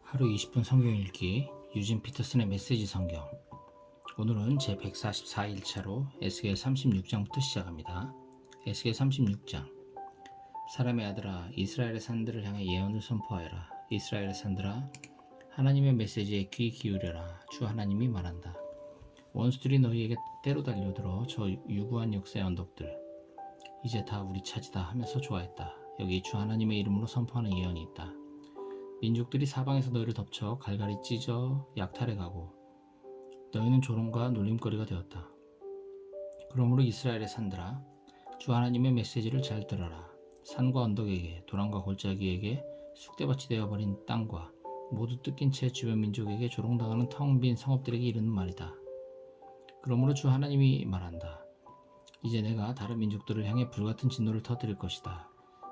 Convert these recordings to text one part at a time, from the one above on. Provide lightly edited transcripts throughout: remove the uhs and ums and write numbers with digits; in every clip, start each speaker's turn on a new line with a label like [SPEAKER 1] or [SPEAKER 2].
[SPEAKER 1] 하루 20분 성경 읽기 유진 피터슨의 메시지 성경. 오늘은 제 144일차로 에스겔 36장부터 시작합니다. 에스겔 36장. 사람의 아들아, 이스라엘의 산들을 향해 예언을 선포하여라. 이스라엘의 산들아, 하나님의 메시지에 귀 기울여라. 주 하나님이 말한다. 원수들이 너희에게 때로 달려들어 저 유구한 역사의 언덕들, 이제 다 우리 차지다 하면서 좋아했다. 여기 주 하나님의 이름으로 선포하는 예언이 있다. 민족들이 사방에서 너희를 덮쳐 갈갈이 찢어 약탈해가고 너희는 조롱과 놀림거리가 되었다. 그러므로 이스라엘의 산들아, 주 하나님의 메시지를 잘 들어라. 산과 언덕에게, 도랑과 골짜기에게, 쑥대밭이 되어버린 땅과 모두 뜯긴 채 주변 민족에게 조롱당하는 텅 빈 성읍들에게 이르는 말이다. 그러므로 주 하나님이 말한다. 이제 내가 다른 민족들을 향해 불같은 진노를 터뜨릴 것이다.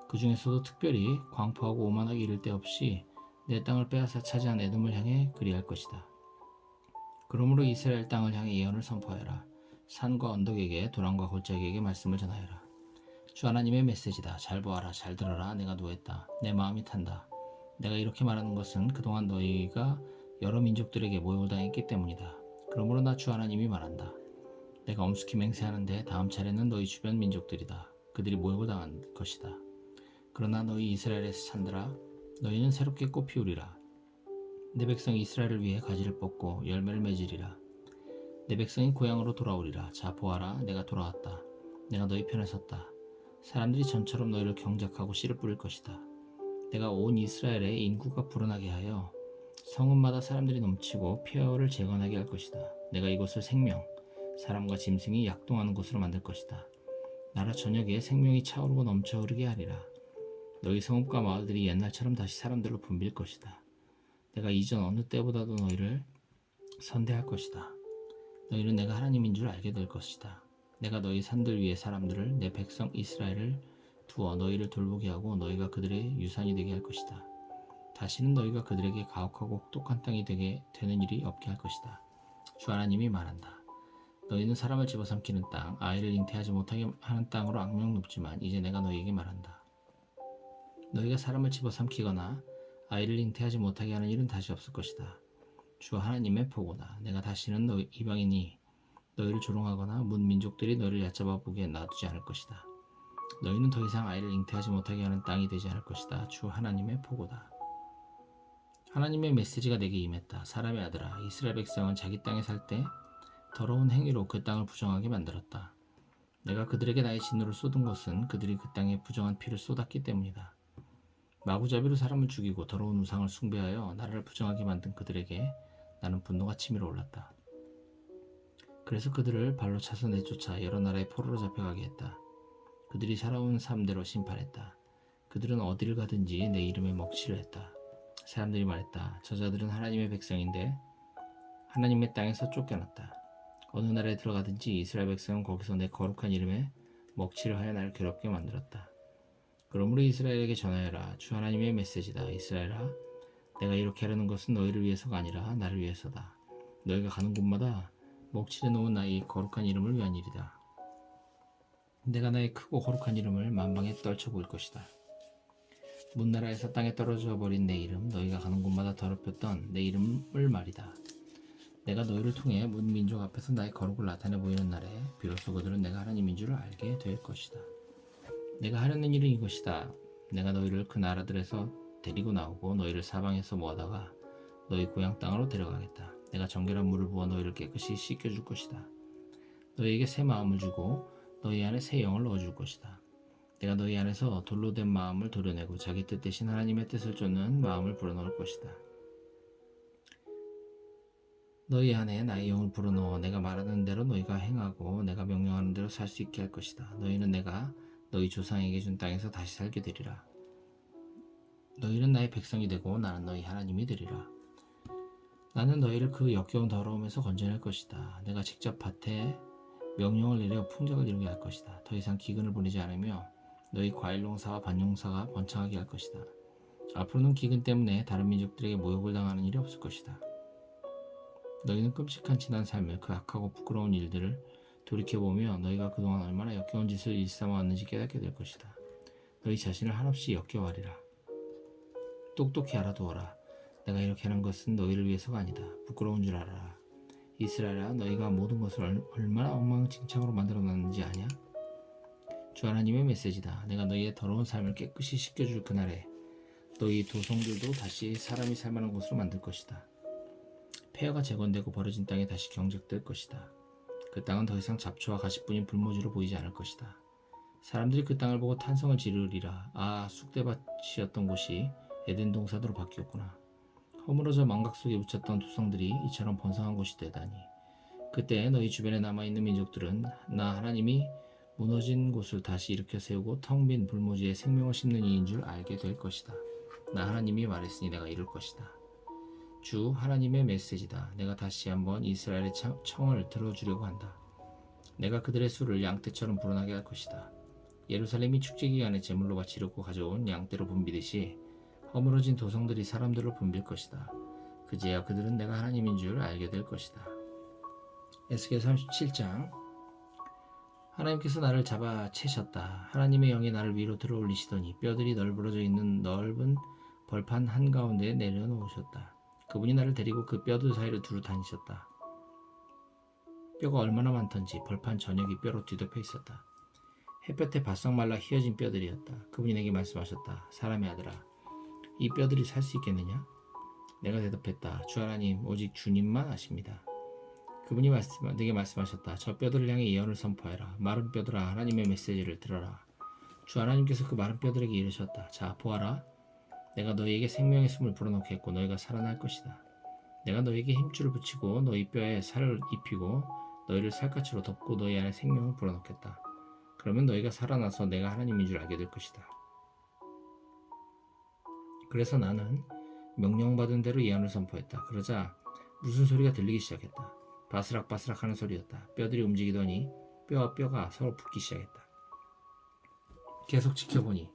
[SPEAKER 1] 그 중에서도 특별히 광포하고 오만하게 이를 데 없이 내 땅을 빼앗아 차지한 에돔을 향해 그리할 것이다. 그러므로 이스라엘 땅을 향해 예언을 선포하여라. 산과 언덕에게, 도랑과 골짜기에게 말씀을 전하여라. 주 하나님의 메시지다. 잘 보아라, 잘 들어라. 내가 노했다. 내 마음이 탄다. 내가 이렇게 말하는 것은 그동안 너희가 여러 민족들에게 모욕을 당했기 때문이다. 그러므로 나 주 하나님이 말한다. 내가 엄숙히 맹세하는데 다음 차례는 너희 주변 민족들이다. 그들이 모욕을 당한 것이다. 그러나 너희 이스라엘의 산들아, 너희는 새롭게 꽃 피우리라. 내 백성 이스라엘을 위해 가지를 뻗고 열매를 맺으리라. 내 백성이 고향으로 돌아오리라. 자 보아라, 내가 돌아왔다. 내가 너희 편에 섰다. 사람들이 전처럼 너희를 경작하고 씨를 뿌릴 것이다. 내가 온 이스라엘의 인구가 불어나게 하여 성읍마다 사람들이 넘치고 폐허를 재건하게 할 것이다. 내가 이곳을 생명, 사람과 짐승이 약동하는 곳으로 만들 것이다. 나라 전역에 생명이 차오르고 넘쳐 흐르게 하리라. 너희 성읍과 마을들이 옛날처럼 다시 사람들로 붐빌 것이다. 내가 이전 어느 때보다도 너희를 선대할 것이다. 너희는 내가 하나님인 줄 알게 될 것이다. 내가 너희 산들 위에 사람들을, 내 백성 이스라엘을 두어 너희를 돌보게 하고 너희가 그들의 유산이 되게 할 것이다. 다시는 너희가 그들에게 가혹하고 혹독한 땅이 되는 일이 없게 할 것이다. 주 하나님이 말한다. 너희는 사람을 집어삼키는 땅, 아이를 잉태하지 못하게 하는 땅으로 악명 높지만 이제 내가 너희에게 말한다. 너희가 사람을 집어삼키거나 아이를 잉태하지 못하게 하는 일은 다시 없을 것이다. 주 하나님의 보고다. 내가 다시는 너희 이방인이 너희를 조롱하거나 문 민족들이 너희를 얕잡아 보게 놔두지 않을 것이다. 너희는 더 이상 아이를 잉태하지 못하게 하는 땅이 되지 않을 것이다. 주 하나님의 보고다. 하나님의 메시지가 내게 임했다. 사람의 아들아, 이스라엘 백성은 자기 땅에 살 때 더러운 행위로 그 땅을 부정하게 만들었다. 내가 그들에게 나의 진노를 쏟은 것은 그들이 그 땅에 부정한 피를 쏟았기 때문이다. 마구잡이로 사람을 죽이고 더러운 우상을 숭배하여 나라를 부정하게 만든 그들에게 나는 분노가 치밀어 올랐다. 그래서 그들을 발로 차서 내쫓아 여러 나라의 포로로 잡혀가게 했다. 그들이 살아온 삶대로 심판했다. 그들은 어디를 가든지 내 이름에 먹칠을 했다. 사람들이 말했다. 저자들은 하나님의 백성인데 하나님의 땅에서 쫓겨났다. 어느 나라에 들어가든지 이스라엘 백성은 거기서 내 거룩한 이름에 먹칠을 하여 나를 괴롭게 만들었다. 그러므로 이스라엘에게 전하여라. 주 하나님의 메시지다. 이스라엘아, 내가 이렇게 하려는 것은 너희를 위해서가 아니라 나를 위해서다. 너희가 가는 곳마다 먹칠해 놓은 나의 거룩한 이름을 위한 일이다. 내가 나의 크고 거룩한 이름을 만방에 떨쳐 보일 것이다. 문나라에서 땅에 떨어져 버린 내 이름, 너희가 가는 곳마다 더럽혔던 내 이름을 말이다. 내가 너희를 통해 문 민족 앞에서 나의 거룩을 나타내 보이는 날에 비로소 그들은 내가 하나님인 줄 알게 될 것이다. 내가 하려는 일은 이것이다. 내가 너희를 그 나라들에서 데리고 나오고 너희를 사방에서 모아다가 너희 고향 땅으로 데려가겠다. 내가 정결한 물을 부어 너희를 깨끗이 씻겨줄 것이다. 너희에게 새 마음을 주고 너희 안에 새 영을 넣어줄 것이다. 내가 너희 안에서 돌로 된 마음을 도려내고 자기 뜻 대신 하나님의 뜻을 쫓는 마음을 불어넣을 것이다. 너희 안에 나의 영을 불어넣어 내가 말하는 대로 너희가 행하고 내가 명령하는 대로 살 수 있게 할 것이다. 너희는 내가 너희 조상에게 준 땅에서 다시 살게 되리라. 너희는 나의 백성이 되고 나는 너희 하나님이 되리라. 나는 너희를 그 역겨운 더러움에서 건져낼 것이다. 내가 직접 밭에 명령을 내려 풍작을 이루게 할 것이다. 더 이상 기근을 보내지 않으며 너희 과일 농사와 밭 농사가 번창하게 할 것이다. 앞으로는 기근 때문에 다른 민족들에게 모욕을 당하는 일이 없을 것이다. 너희는 끔찍한 지난 삶을, 그 악하고 부끄러운 일들을 돌이켜보며 너희가 그동안 얼마나 역겨운 짓을 일삼아왔는지 깨닫게 될 것이다. 너희 자신을 한없이 역겨워하리라. 똑똑히 알아두어라. 내가 이렇게 하는 것은 너희를 위해서가 아니다. 부끄러운 줄 알아라. 이스라엘아, 너희가 모든 것을 얼마나 엉망진창으로 만들어놨는지 아냐? 주 하나님의 메시지다. 내가 너희의 더러운 삶을 깨끗이 씻겨줄 그날에 너희 도성들도 다시 사람이 살만한 곳으로 만들 것이다. 폐허가 재건되고 버려진 땅에 다시 경작될 것이다. 그 땅은 더 이상 잡초와 가시뿐인 불모지로 보이지 않을 것이다. 사람들이 그 땅을 보고 탄성을 지르리라. 아, 쑥대밭이었던 곳이 에덴 동산으로 바뀌었구나. 허물어져 망각 속에 묻혔던 도성들이 이처럼 번성한 곳이 되다니. 그때 너희 주변에 남아있는 민족들은 나 하나님이 무너진 곳을 다시 일으켜 세우고 텅 빈 불모지에 생명을 심는 이인 줄 알게 될 것이다. 나 하나님이 말했으니 내가 이룰 것이다. 주 하나님의 메시지다. 내가 다시 한번 이스라엘의 청을 들어주려고 한다. 내가 그들의 수를 양떼처럼 불어나게 할 것이다. 예루살렘이 축제 기간에 제물로 바치려고 가져온 양떼로 붐비듯이 허물어진 도성들이 사람들로 붐빌 것이다. 그제야 그들은 내가 하나님인 줄 알게 될 것이다. 에스겔 37장. 하나님께서 나를 잡아 채셨다. 하나님의 영이 나를 위로 들어올리시더니 뼈들이 널브러져 있는 넓은 벌판 한가운데에 내려놓으셨다. 그분이 나를 데리고 그 뼈들 사이를 두루 다니셨다. 뼈가 얼마나 많던지 벌판 전역이 뼈로 뒤덮여 있었다. 햇볕에 바싹 말라 휘어진 뼈들이었다. 그분이 내게 말씀하셨다. 사람의 아들아, 이 뼈들이 살 수 있겠느냐? 내가 대답했다. 주 하나님, 오직 주님만 아십니다. 그분이 내게 말씀하셨다. 저 뼈들을 향해 예언을 선포해라. 마른 뼈들아, 하나님의 메시지를 들어라. 주 하나님께서 그 마른 뼈들에게 이르셨다. 자, 보아라. 내가 너희에게 생명의 숨을 불어넣겠고 너희가 살아날 것이다. 내가 너희에게 힘줄을 붙이고 너희 뼈에 살을 입히고 너희를 살갗으로 덮고 너희 안에 생명을 불어넣겠다. 그러면 너희가 살아나서 내가 하나님인 줄 알게 될 것이다. 그래서 나는 명령받은 대로 예언을 선포했다. 그러자 무슨 소리가 들리기 시작했다. 바스락바스락 하는 소리였다. 뼈들이 움직이더니 뼈와 뼈가 서로 붙기 시작했다. 계속 지켜보니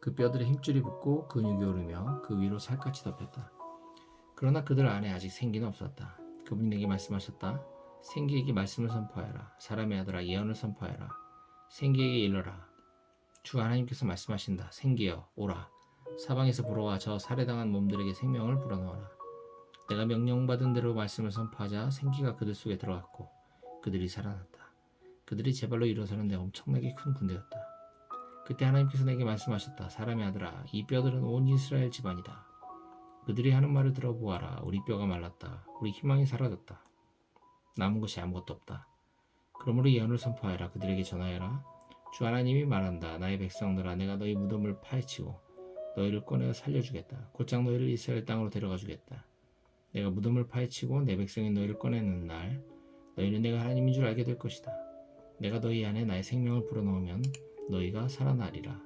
[SPEAKER 1] 그 뼈들에 힘줄이 붙고 근육이 오르며 그 위로 살갗이 덮였다. 그러나 그들 안에 아직 생기는 없었다. 그분이 내게 말씀하셨다. 생기에게 말씀을 선포하여라. 사람의 아들아, 예언을 선포하여라. 생기에게 일러라. 주 하나님께서 말씀하신다. 생기여, 오라. 사방에서 불어와 저 살해당한 몸들에게 생명을 불어넣어라. 내가 명령받은 대로 말씀을 선포하자 생기가 그들 속에 들어갔고 그들이 살아났다. 그들이 제 발로 일어서는 데 엄청나게 큰 군대였다. 그때 하나님께서 내게 말씀하셨다. 사람의 아들아, 이 뼈들은 온 이스라엘 집안이다. 그들이 하는 말을 들어보아라. 우리 뼈가 말랐다. 우리 희망이 사라졌다. 남은 것이 아무것도 없다. 그러므로 예언을 선포하여라. 그들에게 전하여라. 주 하나님이 말한다. 나의 백성들아, 내가 너희 무덤을 파헤치고 너희를 꺼내어 살려주겠다. 곧장 너희를 이스라엘 땅으로 데려가 주겠다. 내가 무덤을 파헤치고 내 백성인 너희를 꺼내는 날 너희는 내가 하나님인 줄 알게 될 것이다. 내가 너희 안에 나의 생명을 불어넣으면 너희가 살아나리라.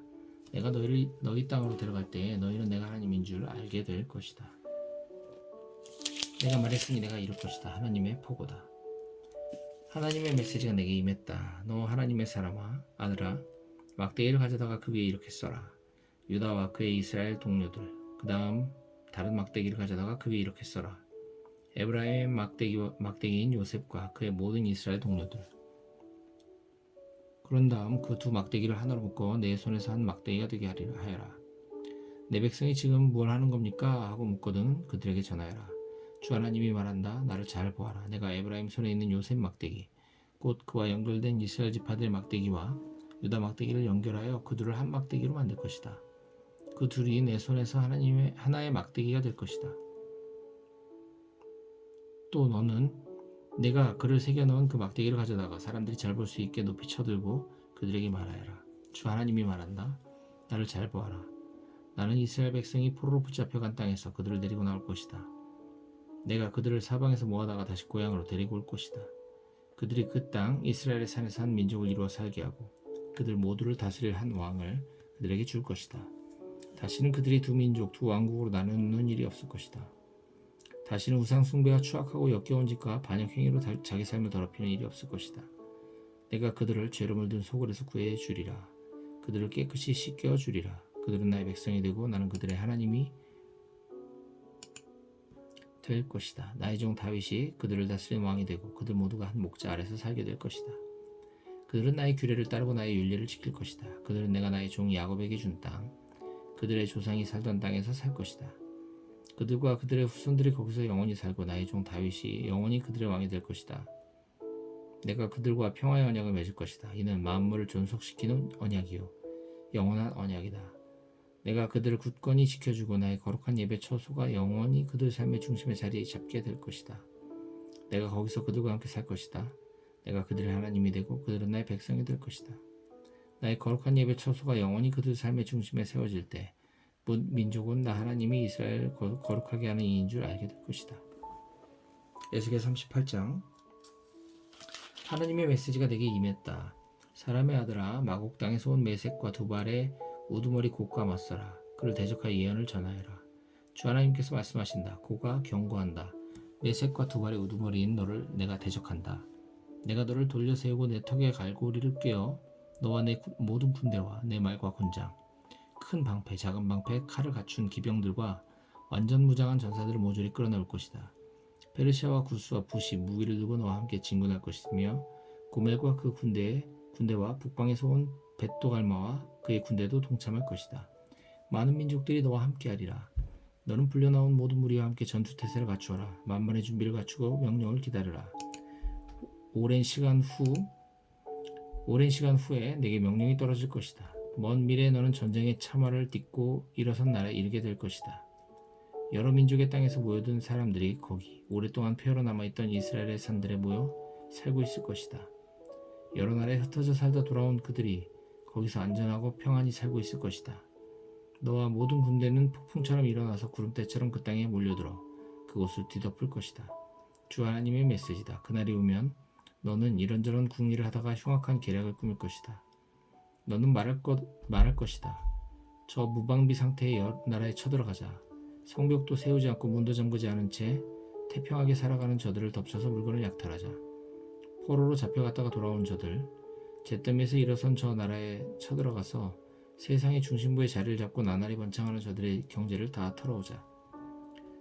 [SPEAKER 1] 내가 너희를 너희 땅으로 데려갈 때에 너희는 내가 하나님인 줄 알게 될 것이다. 내가 말했으니 내가 이룰 것이다. 하나님의 포고다. 하나님의 메시지가 내게 임했다. 너 하나님의 사람아, 아들아, 막대기를 가져다가 그 위에 이렇게 써라. 유다와 그의 이스라엘 동료들. 그 다음 다른 막대기를 가져다가 그 위에 이렇게 써라. 에브라임의 막대기인 요셉과 그의 모든 이스라엘 동료들. 그런 다음 그 두 막대기를 하나로 묶어 내 손에서 한 막대기가 되게 하여라. 내 백성이 지금 뭘 하는 겁니까? 하고 묻거든 그들에게 전하여라. 주 하나님이 말한다. 나를 잘 보아라. 내가 에브라임 손에 있는 요셉 막대기, 곧 그와 연결된 이스라엘 지파들의 막대기와 유다 막대기를 연결하여 그 둘을 한 막대기로 만들 것이다. 그 둘이 내 손에서 하나의 막대기가 될 것이다. 또 너는 내가 글을 새겨넣은 그 막대기를 가져다가 사람들이 잘 볼 수 있게 높이 쳐들고 그들에게 말하여라. 주 하나님이 말한다. 나를 잘 보아라. 나는 이스라엘 백성이 포로로 붙잡혀간 땅에서 그들을 데리고 나올 것이다. 내가 그들을 사방에서 모아다가 다시 고향으로 데리고 올 것이다. 그들이 그 땅 이스라엘의 산에서 한 민족을 이루어 살게 하고 그들 모두를 다스릴 한 왕을 그들에게 줄 것이다. 다시는 그들이 두 민족, 두 왕국으로 나누는 일이 없을 것이다. 다시는 우상 숭배와 추악하고 역겨운 짓과 반역행위로 자기 삶을 더럽히는 일이 없을 것이다. 내가 그들을 죄로 물든 소굴에서 구해 주리라. 그들을 깨끗이 씻겨 주리라. 그들은 나의 백성이 되고 나는 그들의 하나님이 될 것이다. 나의 종 다윗이 그들을 다스리는 왕이 되고 그들 모두가 한 목자 아래서 살게 될 것이다. 그들은 나의 규례를 따르고 나의 율례를 지킬 것이다. 그들은 내가 나의 종 야곱에게 준 땅, 그들의 조상이 살던 땅에서 살 것이다. 그들과 그들의 후손들이 거기서 영원히 살고 나의 종 다윗이 영원히 그들의 왕이 될 것이다. 내가 그들과 평화의 언약을 맺을 것이다. 이는 만물을 존속시키는 언약이요 영원한 언약이다. 내가 그들을 굳건히 지켜주고 나의 거룩한 예배 처소가 영원히 그들 삶의 중심에 자리 잡게 될 것이다. 내가 거기서 그들과 함께 살 것이다. 내가 그들의 하나님이 되고 그들은 나의 백성이 될 것이다. 나의 거룩한 예배 처소가 영원히 그들 삶의 중심에 세워질 때 민족은 나 하나님이 이스라엘을 거룩하게 하는 이인 줄 알게 될 것이다. 에스겔 38장. 하나님의 메시지가 내게 임했다. 사람의 아들아, 마곡 땅에서 온 메섹과 두발의 우두머리 곡과 맞서라. 그를 대적하여 예언을 전하여라. 주 하나님께서 말씀하신다. 고가 경고한다. 메섹과 두발의 우두머리인 너를 내가 대적한다. 내가 너를 돌려 세우고 내 턱에 갈고리를 꿰어 너와 내 모든 군대와 내 말과 군장, 큰 방패, 작은 방패, 칼을 갖춘 기병들과 완전 무장한 전사들을 모조리 끌어내올 것이다. 페르시아와 구스와 붓이 무기를 들고 너와 함께 진군할 것이며 고멜과 그 군대와 북방에서 온 벳도갈마와 그의 군대도 동참할 것이다. 많은 민족들이 너와 함께하리라. 너는 불려나온 모든 무리와 함께 전투태세를 갖추어라. 만반의 준비를 갖추고 명령을 기다려라. 오랜 시간 후에 내게 명령이 떨어질 것이다. 먼 미래에 너는 전쟁의 참화를 딛고 일어선 날에 이르게 될 것이다. 여러 민족의 땅에서 모여든 사람들이 거기 오랫동안 폐허로 남아있던 이스라엘의 산들에 모여 살고 있을 것이다. 여러 나라에 흩어져 살다 돌아온 그들이 거기서 안전하고 평안히 살고 있을 것이다. 너와 모든 군대는 폭풍처럼 일어나서 구름대처럼 그 땅에 몰려들어 그곳을 뒤덮을 것이다. 주 하나님의 메시지다. 그날이 오면 너는 이런저런 궁리를 하다가 흉악한 계략을 꾸밀 것이다. 너는 말할 것이다. 저 무방비 상태의 나라에 쳐들어가자. 성벽도 세우지 않고 문도 잠그지 않은 채 태평하게 살아가는 저들을 덮쳐서 물건을 약탈하자. 포로로 잡혀갔다가 돌아온 저들, 잿더미에서 일어선 저 나라에 쳐들어가서 세상의 중심부에 자리를 잡고 나날이 번창하는 저들의 경제를 다 털어오자.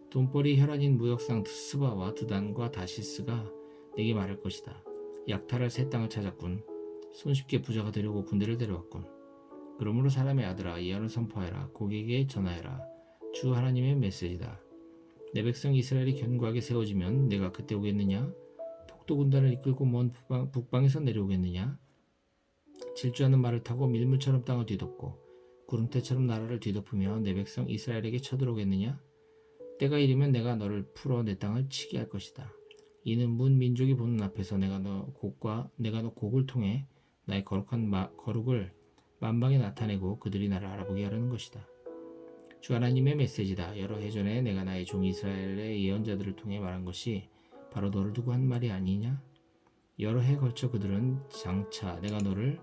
[SPEAKER 1] 돈벌이 혈안인 무역상 스바와 드단과 다시스가 내게 말할 것이다. 약탈할 새 땅을 찾았군. 손쉽게 부자가 되려고 군대를 데려왔군. 그러므로 사람의 아들아, 예언을 선포하여라. 고객에게 전하여라. 주 하나님의 메시지다. 내 백성 이스라엘이 견고하게 세워지면 내가 그때 오겠느냐? 폭도 군단을 이끌고 먼 북방에서 내려오겠느냐? 질주하는 말을 타고 밀물처럼 땅을 뒤덮고 구름대처럼 나라를 뒤덮으며 내 백성 이스라엘에게 쳐들어오겠느냐? 때가 이르면 내가 너를 풀어 내 땅을 치게 할 것이다. 이는 문 민족이 보는 앞에서 내가 너 곡을 통해 나의 거룩을 만방에 나타내고 그들이 나를 알아보게 하려는 것이다. 주 하나님의 메시지다. 여러 해 전에 내가 나의 종 이스라엘의 예언자들을 통해 말한 것이 바로 너를 두고 한 말이 아니냐? 여러 해에 걸쳐 그들은 장차 내가 너를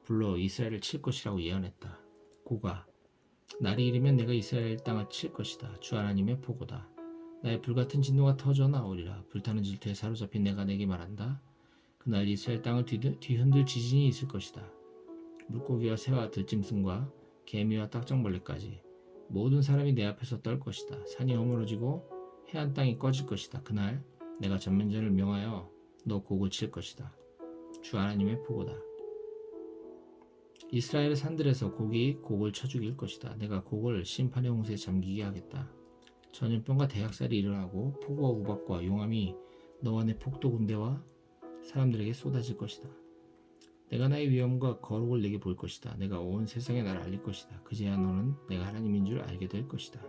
[SPEAKER 1] 불러 이스라엘을 칠 것이라고 예언했다. 고가, 날이 이르면 내가 이스라엘 땅을 칠 것이다. 주 하나님의 보고다. 나의 불같은 진노가 터져 나오리라. 불타는 질투에 사로잡힌 내가 내게 말한다. 그날 이스라엘 땅을 뒤흔들 지진이 있을 것이다. 물고기와 새와 들짐승과 개미와 딱정벌레까지 모든 사람이 내 앞에서 떨 것이다. 산이 허물어지고 해안 땅이 꺼질 것이다. 그날 내가 전면전을 명하여 너 곡을 칠 것이다. 주 하나님의 보고다. 이스라엘의 산들에서 곡을 쳐 죽일 것이다. 내가 곡을 심판의 홍수에 잠기게 하겠다. 전염병과 대학살이 일어나고 폭우와 우박과 용암이 너와 내 폭도 군대와 사람들에게 쏟아질 것이다. 내가 나의 위엄과 거룩을 내게 볼 것이다. 내가 온 세상에 나를 알릴 것이다. 그제야 너는 내가 하나님인 줄 알게 될 것이다.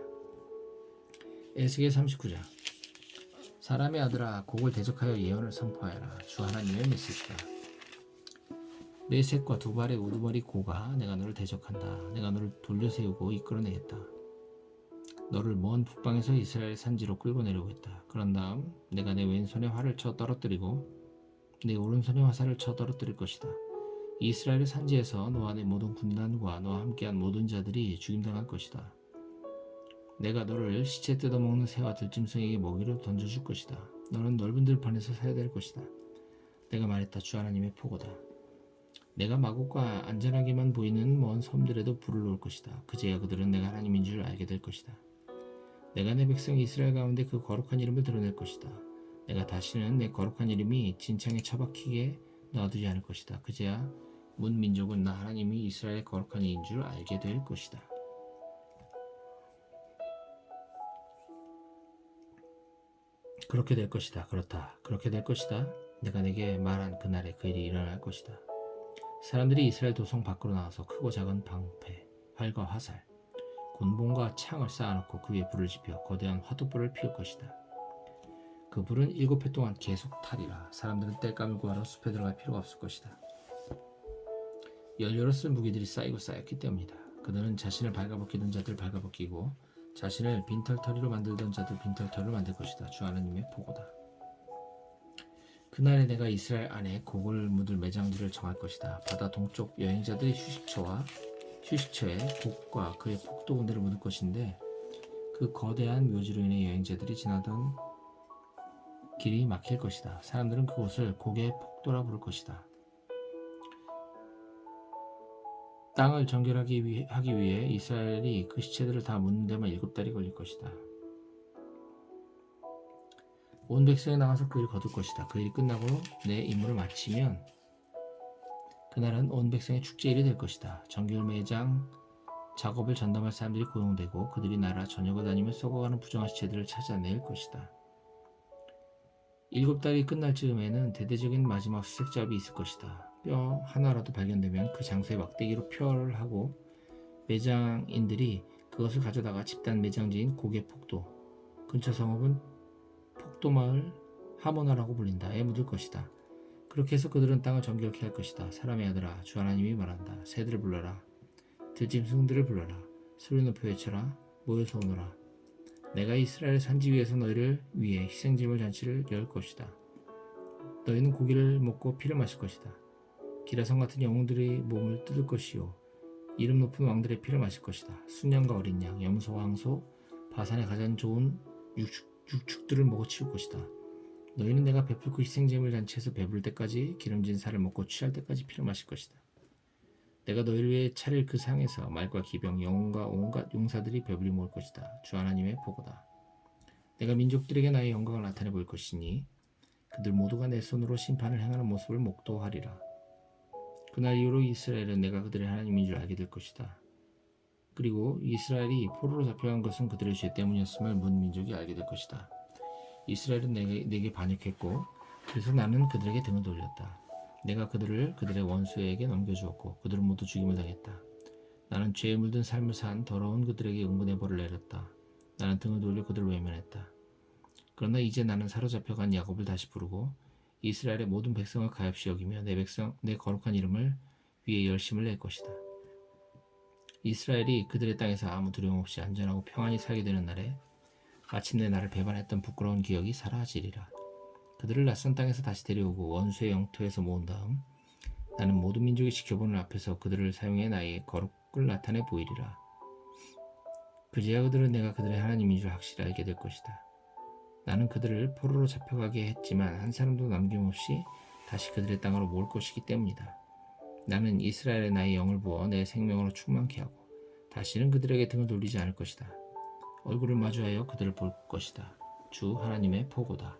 [SPEAKER 1] 에스겔 39장. 사람의 아들아, 곡을 대적하여 예언을 선포하여라. 주 하나님의 메시지다. 메섹과 두발의 우두머리 고가, 내가 너를 대적한다. 내가 너를 돌려세우고 이끌어내겠다. 너를 먼 북방에서 이스라엘 산지로 끌고 내려오겠다. 그런 다음 내가 내 왼손에 활을 쳐 떨어뜨리고 내 오른손에 화살을 쳐 떨어뜨릴 것이다. 이스라엘의 산지에서 너와 내 모든 군단과 너와 함께한 모든 자들이 죽임당할 것이다. 내가 너를 시체 뜯어먹는 새와 들짐승에게 먹이로 던져줄 것이다. 너는 넓은 들판에서 살아야 될 것이다. 내가 말했다. 주 하나님의 포고다. 내가 마곡과 안전하게만 보이는 먼 섬들에도 불을 놓을 것이다. 그제야 그들은 내가 하나님인 줄 알게 될 것이다. 내가 내 백성 이스라엘 가운데 그 거룩한 이름을 드러낼 것이다. 내가 다시는 내 거룩한 이름이 진창에 처박히게 놔두지 않을 것이다. 그제야 문 민족은 나 하나님이 이스라엘의 거룩한 이인 줄 알게 될 것이다. 그렇게 될 것이다. 그렇다. 그렇게 될 것이다. 내가 내게 말한 그날에 그 일이 일어날 것이다. 사람들이 이스라엘 도성 밖으로 나와서 크고 작은 방패, 활과 화살, 곤봉과 창을 쌓아놓고 그 위에 불을 지펴 거대한 화두불을 피울 것이다. 그 불은 7해 동안 계속 타리라. 사람들은 땔감을 구하러 숲에 들어갈 필요가 없을 것이다. 연료로 쓴 무기들이 쌓이고 쌓였기 때문이다. 그들은 자신을 발가벗기던 자들 발가벗기고 자신을 빈털터리로 만들던 자들 빈털터리로 만들 것이다. 주 하나님의 보고다. 그날에 내가 이스라엘 안에 곡을 묻을 매장지를 정할 것이다. 바다 동쪽 여행자들의 휴식처에 곡과 그의 폭도 군대를 묻을 것인데 그 거대한 묘지로 인해 여행자들이 지나던 길이 막힐 것이다. 사람들은 그곳을 곡의 폭도라 부를 것이다. 땅을 정결하게 하기 위해 이스라엘이 그 시체들을 다 묻는 데만 7달이 걸릴 것이다. 온 백성이 나가서 그 일을 거둘 것이다. 그 일이 끝나고 내 임무를 마치면 그날은 온 백성의 축제일이 될 것이다. 정결 매장 작업을 전담할 사람들이 고용되고 그들이 나라 전역을 다니며 썩어가는 부정한 시체들을 찾아낼 것이다. 7달이 끝날 즈음에는 대대적인 마지막 수색 작업이 있을 것이다. 뼈 하나라도 발견되면 그 장소에 막대기로 표를 하고 매장인들이 그것을 가져다가 집단 매장지인 고개 폭도 근처 성읍은 폭도마을 하모나라고 불린다에 묻을 것이다. 그렇게 해서 그들은 땅을 정결케 할 것이다. 사람의 아들아, 주 하나님이 말한다. 새들을 불러라. 들짐승들을 불러라. 소리 높여 외쳐라. 모여서 오너라. 내가 이스라엘 산지 위에서 너희를 위해 희생제물 잔치를 열 것이다. 너희는 고기를 먹고 피를 마실 것이다. 기라성 같은 영웅들의 몸을 뜯을 것이요 이름 높은 왕들의 피를 마실 것이다. 순양과 어린 양, 염소와 항소, 바산의 가장 좋은 육축들을 먹어 치울 것이다. 너희는 내가 베풀 그 희생제물 잔치에서 배부를 때까지 기름진 살을 먹고 취할 때까지 피를 마실 것이다. 내가 너희를 위해 차릴 그 상에서 말과 기병, 영웅과 온갖 용사들이 배불리 모을 것이다. 주 하나님의 보고다. 내가 민족들에게 나의 영광을 나타내 보일 것이니 그들 모두가 내 손으로 심판을 행하는 모습을 목도하리라. 그날 이후로 이스라엘은 내가 그들의 하나님인 줄 알게 될 것이다. 그리고 이스라엘이 포로로 잡혀간 것은 그들의 죄 때문이었음을 문 민족이 알게 될 것이다. 이스라엘은 내게 반역했고 그래서 나는 그들에게 등을 돌렸다. 내가 그들을 그들의 원수에게 넘겨주었고 그들은 모두 죽임을 당했다. 나는 죄에 물든 삶을 산 더러운 그들에게 응분의 벌을 내렸다. 나는 등을 돌려 그들을 외면했다. 그러나 이제 나는 사로잡혀간 야곱을 다시 부르고 이스라엘의 모든 백성을 가엾이 여기며 내 거룩한 이름을 위해 열심을 낼 것이다. 이스라엘이 그들의 땅에서 아무 두려움 없이 안전하고 평안히 살게 되는 날에 마침내 나를 배반했던 부끄러운 기억이 사라지리라. 그들을 낯선 땅에서 다시 데려오고 원수의 영토에서 모은 다음 나는 모든 민족이 지켜보는 앞에서 그들을 사용해 나의 거룩을 나타내 보이리라. 그제야 그들은 내가 그들의 하나님인 줄 확실히 알게 될 것이다. 나는 그들을 포로로 잡혀가게 했지만 한 사람도 남김없이 다시 그들의 땅으로 모을 것이기 때문이다. 나는 이스라엘에 나의 영을 부어 내 생명으로 충만케 하고 다시는 그들에게 등을 돌리지 않을 것이다. 얼굴을 마주하여 그들을 볼 것이다. 주 하나님의 보고다.